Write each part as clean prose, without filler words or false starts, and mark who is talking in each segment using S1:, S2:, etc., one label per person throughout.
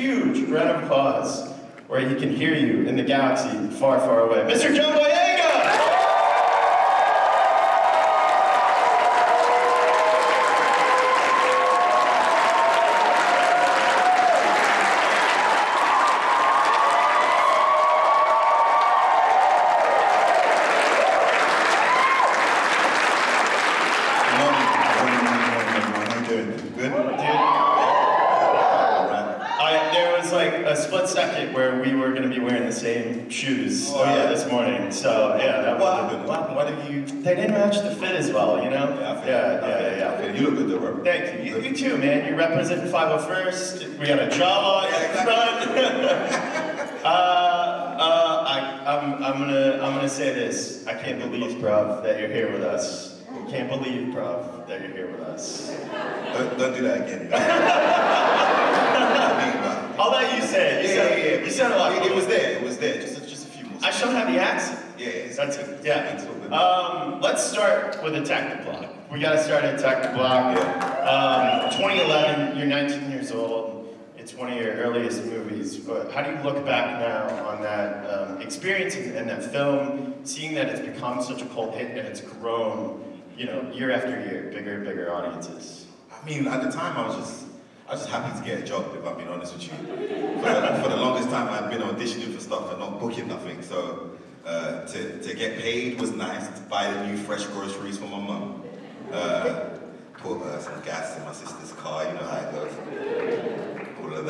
S1: huge round of applause where he can hear you in the galaxy far, far away. Mr. John Boyega! A split second where we were going to be wearing the same shoes this morning. So yeah, that
S2: Why did you?
S1: They didn't match the fit as well, you know.
S2: Yeah. You look good, though, bro.
S1: Thank you. You too, man. You represent 501st. We got a Java in front. I'm gonna say this. I can't believe, bruv, that you're here with us. I can't believe, bruv, that you're here with us.
S2: Don't do that again.
S1: I'll let you say it. You said a lot.
S2: It was there. It was there. Just a few more.
S1: I shouldn't have the accent.
S2: Yeah,
S1: That's it. Yeah. Let's start with Attack the Block. We got to start at Attack the Block.
S2: Yeah.
S1: 2011. You're 19 years old. It's one of your earliest movies. But how do you look back now on that experience and that film, seeing that it's become such a cult hit and it's grown, you know, year after year, bigger and bigger audiences?
S2: I mean, at the time, I was just happy to get a job, if I'm being honest with you. For the longest time, I'd been auditioning for stuff and not booking nothing. So to get paid was nice. To buy the new fresh groceries for my mum. Put some gas in my sister's car. You know how it goes. All of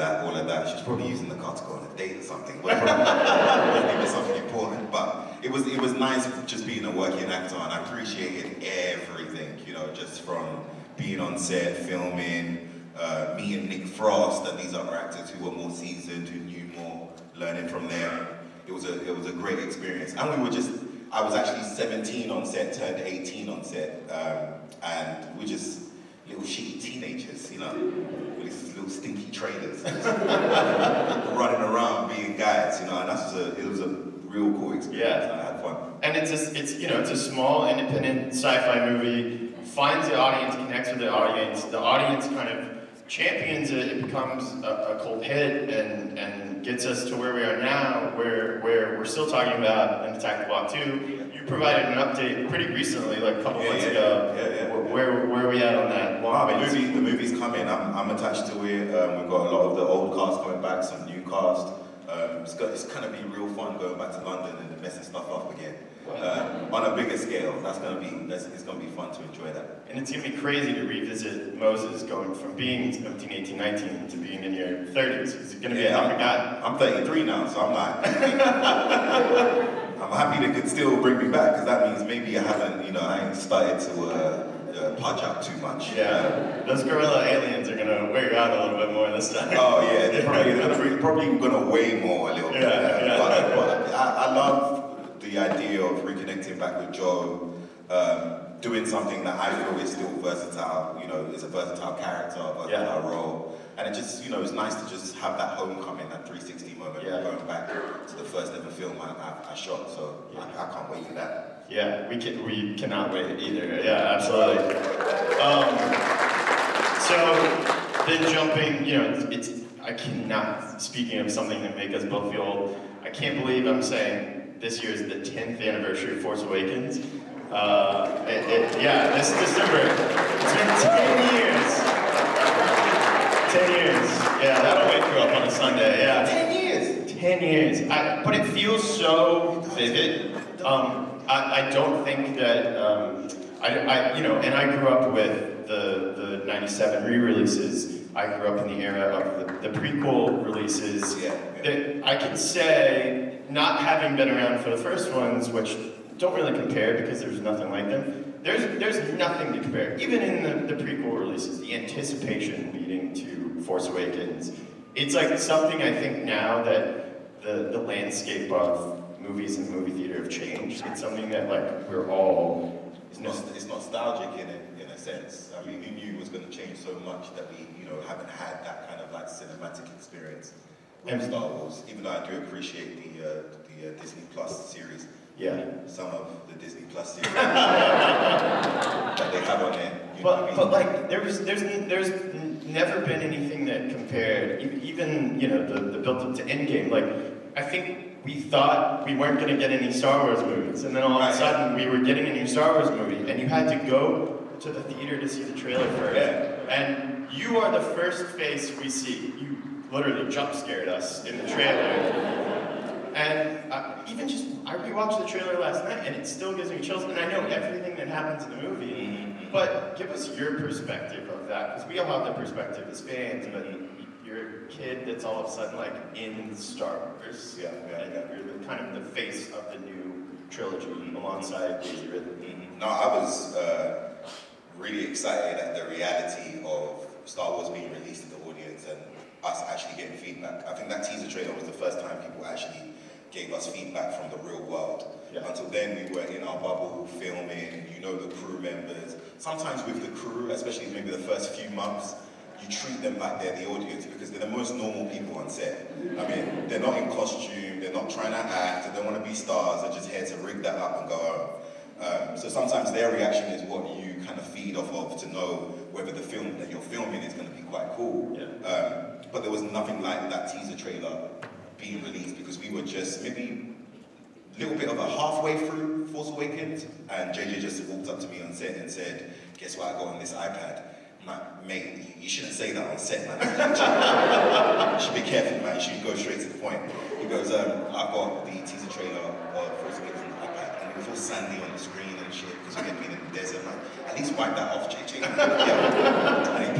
S2: that. She's probably using the car to go on a date or something. It was something important, but it was nice just being a working actor, and I appreciated everything. You know, just from being on set, filming. Me and Nick Frost, and these other actors who were more seasoned, who knew more, learning from them. It was a great experience. And I was actually 17 on set, turned 18 on set, and we just little shitty teenagers, you know, with these little stinky trailers, running around being guys, you know, and it was a real cool experience.
S1: Yeah.
S2: And I had fun.
S1: And it's a small independent sci-fi movie, finds the audience, connects with the audience kind of champions it, it becomes a cult hit and gets us to where we are now, where we're still talking about an Attack the Block 2. You provided an update pretty recently, like a couple months ago. Where are we at on that?
S2: The movie's coming. I'm attached to it. We've got a lot of the old cast coming back, some new cast. It's gonna be real fun going back to London and messing stuff up again. On a bigger scale, it's gonna be fun to enjoy that.
S1: And it's gonna be crazy to revisit Moses going from being 17, 18, 19 to being in your 30s. It's gonna be a different guy.
S2: I'm 33 now, so I'm like, I'm happy they could still bring me back, because that means maybe I ain't started to pudge up too much.
S1: Yeah, those gorilla aliens are gonna wear you out a little bit more this time.
S2: Oh yeah, they're probably gonna weigh more a little bit. But I love the idea of reconnecting back with Joe, doing something that I feel is still versatile, you know, is a versatile character, a versatile role. And it just, you know, it's nice to just have that homecoming, that 360 moment, going back to the first ever film I shot, so I can't wait for that.
S1: Yeah, we cannot wait either, yeah, absolutely. So, then jumping, you know, I cannot, speaking of something that make us both feel old, I can't believe I'm saying this year is the 10th anniversary of Force Awakens. This December. It's been 10 years. 10 years. Yeah, that'll wake you up on a Sunday. Yeah.
S2: 10 years.
S1: 10 years. But it feels so vivid. I don't think that and I grew up with the '97 re-releases. I grew up in the era of the prequel releases. That I can say, not having been around for the first ones, which don't really compare because there's nothing like them. There's nothing to compare. Even in the prequel releases, the anticipation leading to Force Awakens. It's like something I think now that the landscape of movies and movie theater have changed. It's something that like we're all.
S2: It's nostalgic in a sense. I mean, who knew it was going to change so much that we, you know, haven't had that kind of like cinematic experience with Star Wars. Even though I do appreciate the Disney Plus series.
S1: Yeah.
S2: Some of the Disney Plus series that they have on there.
S1: But like there's never been anything that compared, even you know the build up to Endgame. Like I think we thought we weren't going to get any Star Wars movies, and then all of a sudden we were getting a new Star Wars movie, and you had to go to the theater to see the trailer first. Yeah. And you are the first face we see. You literally jump scared us in the trailer. And even just, I rewatched the trailer last night and it still gives me chills, and I know everything that happens in the movie, but give us your perspective of that, because we all have the perspective as fans, but you're a kid that's all of a sudden like in Star Wars. Yeah. You're the, kind of the face of the new trilogy alongside Daisy Ridley.
S2: No, I was really excited at the reality of Star Wars being released to the audience and us actually getting feedback. I think that teaser trailer was the first time people actually gave us feedback from the real world. Yeah. Until then, we were in our bubble, filming, you know, the crew members. Sometimes with the crew, especially maybe the first few months, you treat them like they're the audience because they're the most normal people on set. I mean, they're not in costume, they're not trying to act, they don't want to be stars, they're just here to rig that up and go home. So sometimes their reaction is what you kind of feed off of to know whether the film that you're filming is going to be quite cool. Yeah. But there was nothing like that teaser trailer being released because we were just maybe a little bit of a halfway through Force Awakens, and JJ just walked up to me on set and said, "Guess what I got on this iPad?" I'm like, "Mate, you shouldn't say that on set, man. You should be careful, man. You should go straight to the point." He goes, "I've got the teaser trailer of Force Awakens on the iPad, and it was all sandy on the screen and shit because we had been in the desert." I'm like, "At least wipe that off, JJ." Yeah. And he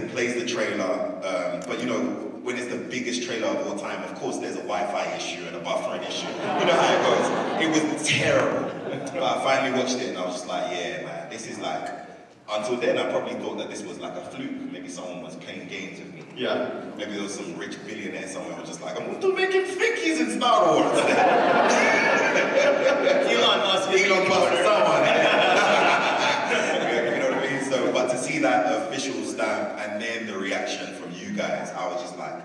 S2: plays the trailer, but you know, when it's the biggest trailer of all time, of course there's a Wi-Fi issue and a buffering issue. You know how it goes. It was terrible. But I finally watched it and I was just like, yeah, man, this is like, until then I probably thought that this was like a fluke. Maybe someone was playing games with me. Yeah. Maybe there was some rich billionaire somewhere who was just like, I'm going to make him think he's in Star Wars.
S1: Elon Musk
S2: or someone. You know what I mean? So, but to see that official stamp and then the reaction from you guys, I was just like,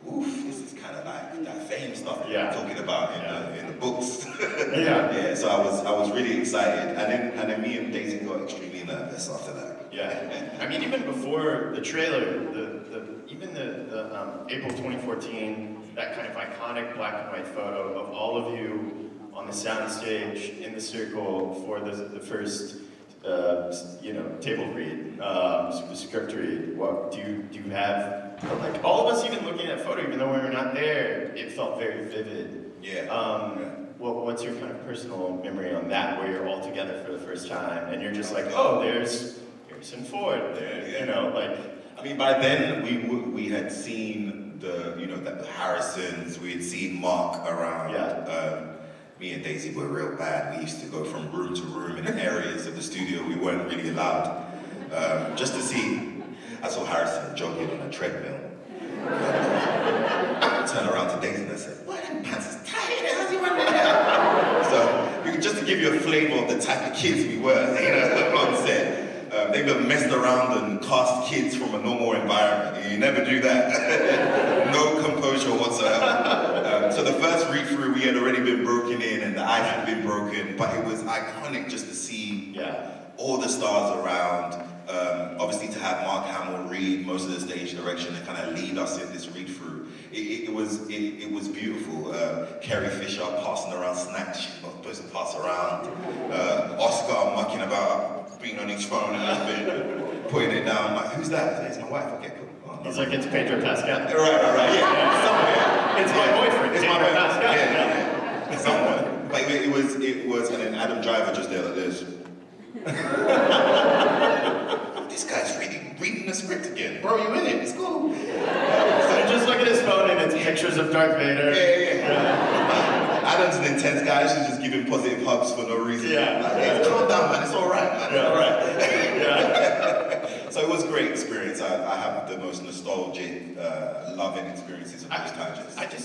S2: oof, this is kind of like that fame stuff you're talking about in the books. Yeah. So I was really excited, and then me and Daisy got extremely nervous after that.
S1: Yeah. I mean, even before the trailer, even the April 2014, that kind of iconic black and white photo of all of you on the soundstage in the circle for the first. You know, table read, script read. What do you have? Like all of us, even looking at that photo, even though we were not there, it felt very vivid. Yeah. Well, what's your kind of personal memory on that, where you're all together for the first time, and you're just like, oh, there's Harrison Ford. There, you know, like.
S2: I mean, by then we had seen the Harrisons. We had seen Mark around. Yeah. Me and Daisy were real bad. We used to go from room to room in areas of the studio we weren't really allowed. Just to see. I saw Harrison jogging on a treadmill. I turned around to Daisy and I said, "Why them pants is tight? How's he running there?" So, just to give you a flavor of the type of kids we were, you know, on set. They've messed around and cast kids from a normal environment. You never do that. No composure whatsoever. So the first read-through, we had already been broken in and the ice had been broken, but it was iconic just to see all the stars around. Obviously to have Mark Hamill read most of the stage direction and kind of lead us in this read-through. It was beautiful. Carrie Fisher passing around snacks she's not supposed to pass around. Oscar mucking about, being on his phone and putting it down. I'm like, who's that? It's my wife. Okay, cool. Oh,
S1: he's like, it's Pedro Pascal.
S2: Right, yeah. Somewhere.
S1: It's my boyfriend.
S2: It's
S1: Pedro
S2: my
S1: Pascal.
S2: Yeah. Someone. But it was, and then Adam Driver just there like this. This guy's reading the script again. Bro, you in it? It's cool.
S1: So just look at his phone and it's pictures of Darth Vader.
S2: Yeah. Adam's an intense guy. She's just giving positive hugs for no reason. Yeah. Like, hey, calm down, man. It's all right, man.
S1: Yeah, all right. Yeah.
S2: So it was a great experience. I have the most nostalgic, loving experiences of those times.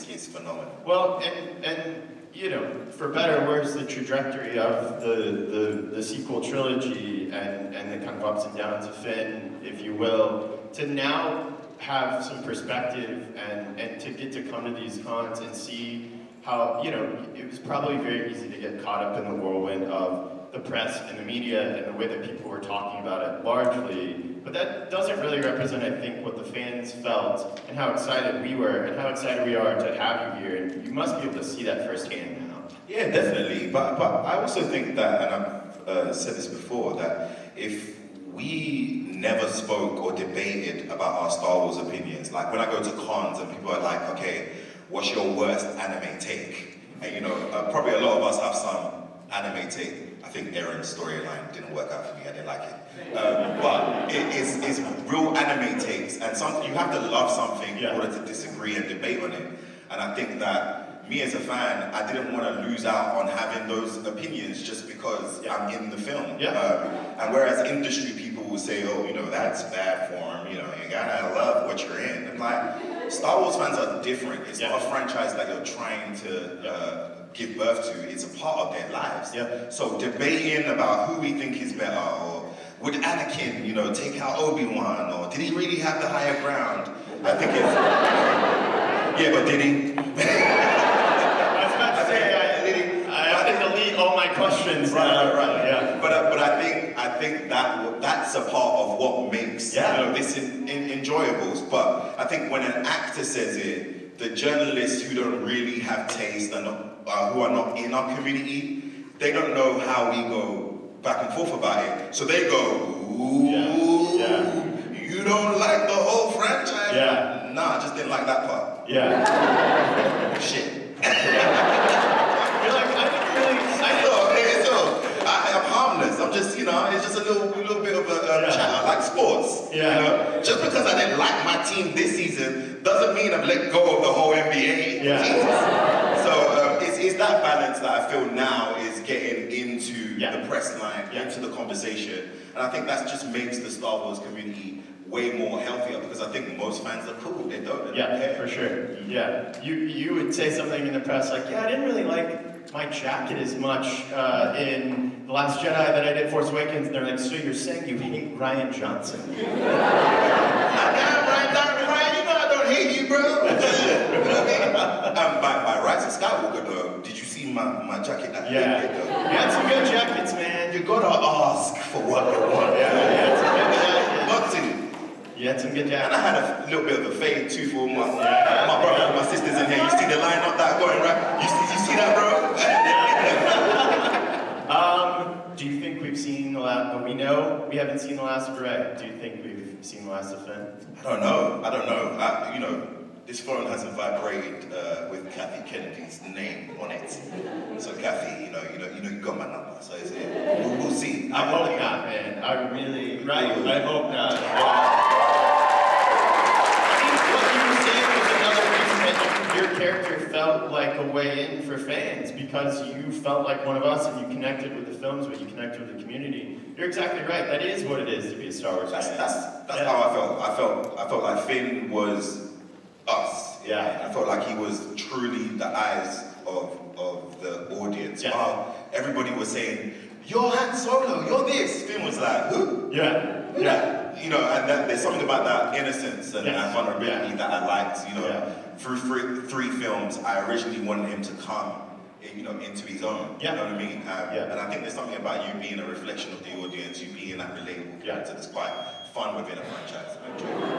S2: It's phenomenal.
S1: Well, and you know, for better or worse, the trajectory of the sequel trilogy and the kind of ups and downs of Finn, if you will, to now have some perspective and to get to come to these cons and see how, you know, it was probably very easy to get caught up in the whirlwind of the press and the media and the way that people were talking about it largely, but that doesn't really represent, I think, what the fans felt and how excited we were and how excited we are to have you here. And you must be able to see that firsthand now.
S2: Yeah, definitely. But I also think that, and I've said this before, that if we never spoke or debated about our Star Wars opinions, like when I go to cons and people are like, okay, what's your worst anime take? And you know, probably a lot of us have some anime take. I think Aaron's storyline didn't work out for me, I didn't like it. But it's real anime takes, and you have to love something in order to disagree and debate on it. And I think that me as a fan, I didn't want to lose out on having those opinions just because I'm in the film. And whereas industry people will say, oh, you know, that's bad form, you know, you gotta love what you're in. And like, Star Wars fans are different. It's not a franchise that you're trying to give birth to. It's a part of their lives. So debating about who we think is better, or would Anakin, you know, take out Obi-Wan, or did he really have the higher ground? I think it's... yeah, but did he?
S1: I was about to say, I have to delete all my questions.
S2: Right. Yeah. But I think that's a part of what makes you know, this enjoyable. But I think when an actor says it, the journalists who don't really have taste and who are not in our community, they don't know how we go back and forth about it. So they go, ooh, you don't like the whole franchise? Nah, I just didn't like that part. Shit. You're like, I'm harmless. I'm just, you know, it's just a little bit of a chat. I like sports. You know? Just because I didn't like my team this season doesn't mean I've let go of the whole NBA. So it's that balance that I feel now is getting into the press line, into the conversation. And I think that just makes the Star Wars community way more healthier, because I think most fans are cool. They don't care.
S1: For sure. You would say something in the press like, I didn't really like my jacket as much in The Last Jedi that I did Force Awakens. And they're like, so you're saying you hate Ryan Johnson? Ryan, you know I don't hate you, bro. You know what I mean? By Rise of Skywalker, though, did you see my jacket? That you had some good jackets, man. You gotta ask for what you want. You had some good jackets. And I had a little bit of a fade too for my brother and my sisters in here. You see the line up that going, right? You see that, bro? Do you think we've seen the last, we know we haven't seen the last of Rey. Do you think we've seen the last of Finn?
S2: I don't know. You know, this phone hasn't vibrated with Kathy Kennedy's name on it. So Kathy, you got my number. So we'll see.
S1: I hope not, man. I hope not. Your character felt like a way in for fans because you felt like one of us and you connected with the films, but you connected with the community. You're exactly right. That is what it is to be a Star Wars fan.
S2: That's how I felt. I felt like Finn was us. I felt like he was truly the eyes of the audience. While everybody was saying, "You're Han Solo, you're this," Finn was like, "Who?" You know, and there's something about that innocence and vulnerability that I liked. You know, through three films, I originally wanted him to come, you know, into his own. You know what I mean? And I think there's something about you being a reflection of the audience, you being that relatable character that's quite fun within a franchise.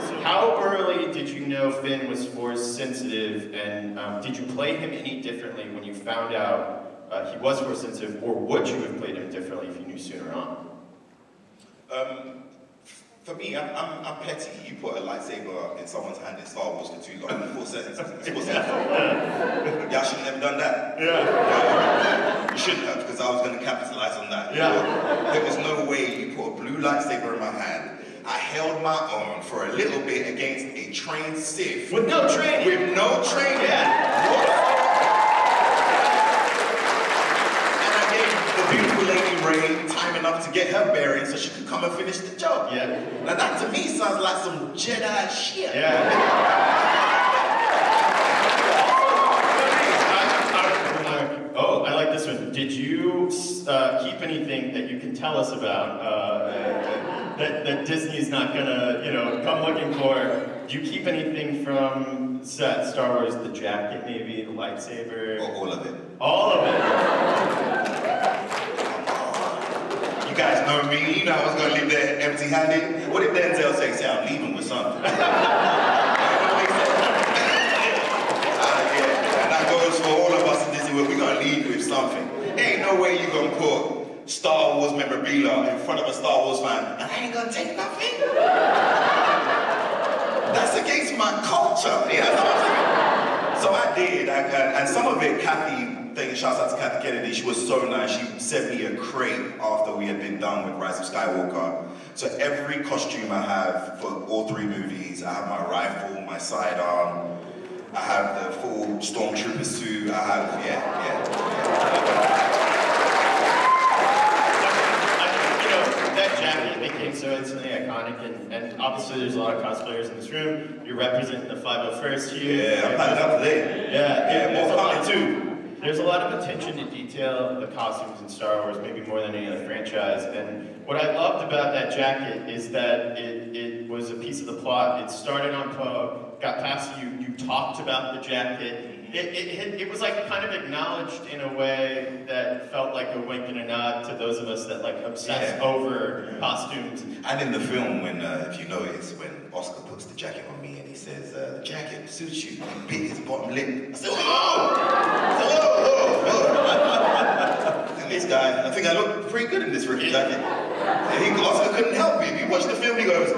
S1: So how early did you know Finn was Force sensitive, and did you play him any differently when you found out he was Force sensitive, or would you have played him differently if you knew sooner on?
S2: For me, I'm petty. You put a lightsaber in someone's hand in Star Wars for too long. Y'all shouldn't have done that. You shouldn't have, because I was going to capitalize on that. There was no way you put a blue lightsaber in my hand. I held my own for a little bit against a trained Sith.
S1: With no training.
S2: With no training. Beautiful Lady Rey time enough to get her bearings so she could come and finish the job. Now that to me sounds like some Jedi shit.
S1: I like this one. Did you keep anything that you can tell us about that Disney's not gonna, come looking for? Do you keep anything from set Star Wars? The jacket, maybe the lightsaber?
S2: All of it.
S1: All of it.
S2: You guys know me, you know I was gonna leave there empty-handed. What did Denzel say? Say, I'm leaving with something. Yeah, and that goes for all of us in Disney World. We're gonna leave with something. Ain't no way you gonna put Star Wars memorabilia in front of a Star Wars fan, and I ain't gonna take nothing. That's against my culture, you know what I'm saying? So I did, and some of it, Kathy, shouts out to Kathy Kennedy, she was so nice, she sent me a crate after we had been done with Rise of Skywalker. So every costume I have for all 3 movies, I have my rifle, my sidearm, I have the full Stormtrooper suit, I have,
S1: That jacket became so instantly iconic, and obviously there's a lot of cosplayers in this room. You're representing the 501st here.
S2: Yeah, I'm planning up today.
S1: Yeah,
S2: more coming too.
S1: There's a lot of attention to detail, the costumes in Star Wars, maybe more than any other franchise. And what I loved about that jacket is that it was a piece of the plot. It started on Poe, got past you talked about the jacket. It was like kind of acknowledged in a way that felt like a wink and a nod to those of us that like obsess over costumes.
S2: And in the film, when if you notice, when Oscar puts the jacket on me and he says, the jacket suits you, he bit his bottom lip. I said, whoa! And this guy, I think I look pretty good in this rookie jacket. And Oscar couldn't help me. If you watch the film, he goes,